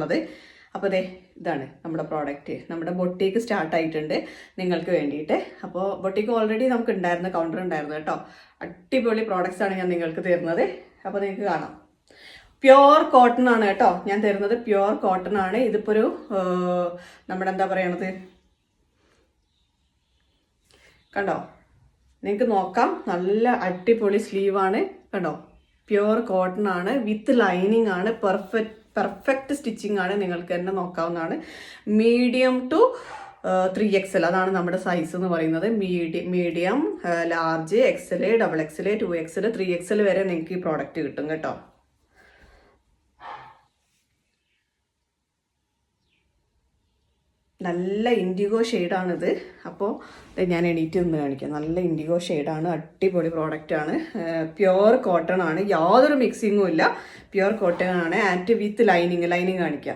ഉള്ളത്. അപ്പോൾ അതെ ഇതാണ് നമ്മുടെ പ്രോഡക്റ്റ്. നമ്മുടെ ബൊട്ടീക്ക് സ്റ്റാർട്ട് ആയിട്ടുണ്ട് നിങ്ങൾക്ക് വേണ്ടിയിട്ട്. അപ്പോൾ ബൊട്ടീക്ക് ഓൾറെഡി നമുക്ക് ഉണ്ടായിരുന്നു, കൗണ്ടർ ഉണ്ടായിരുന്നു കേട്ടോ. അടിപൊളി പ്രോഡക്റ്റ്സ് ആണ് ഞാൻ നിങ്ങൾക്ക് തരുന്നത്. അപ്പോൾ നിങ്ങൾക്ക് കാണാം. പ്യുവർ കോട്ടൺ ആണ് കേട്ടോ ഞാൻ തരുന്നത്. പ്യുവർ കോട്ടൺ ആണ്. ഇതിപ്പോൾ ഒരു നമ്മുടെ എന്താ പറയണത്, കണ്ടോ, നിങ്ങൾക്ക് നോക്കാം. നല്ല അടിപൊളി സ്ലീവാണ് കണ്ടോ. പ്യുവർ കോട്ടൺ ആണ്, വിത്ത് ലൈനിങ് ആണ്. പെർഫെക്റ്റ് സ്റ്റിച്ചിങ് ആണ്. നിങ്ങൾക്ക് തന്നെ നോക്കാവുന്നതാണ്. മീഡിയം ടു 3XL അതാണ് നമ്മുടെ സൈസ് എന്ന് പറയുന്നത്. Medium, large, XL, XXL, 2XL, 3XL വരെ നിങ്ങൾക്ക് ഈ പ്രോഡക്റ്റ് കിട്ടും കേട്ടോ. നല്ല ഇൻഡിഗോ ഷെയ്ഡാണിത്. അപ്പോൾ ഞാൻ എണീറ്റ് നിന്ന് കാണിക്കാം. നല്ല ഇൻഡിഗോ ഷെയ്ഡാണ്. അടിപൊളി പ്രോഡക്റ്റാണ്. പ്യുവർ കോട്ടൺ ആണ്. യാതൊരു മിക്സിങ്ങും ഇല്ല. പ്യുവർ കോട്ടൺ ആണ്. ആൻഡ് വിത്ത് ലൈനിങ് കാണിക്കാം.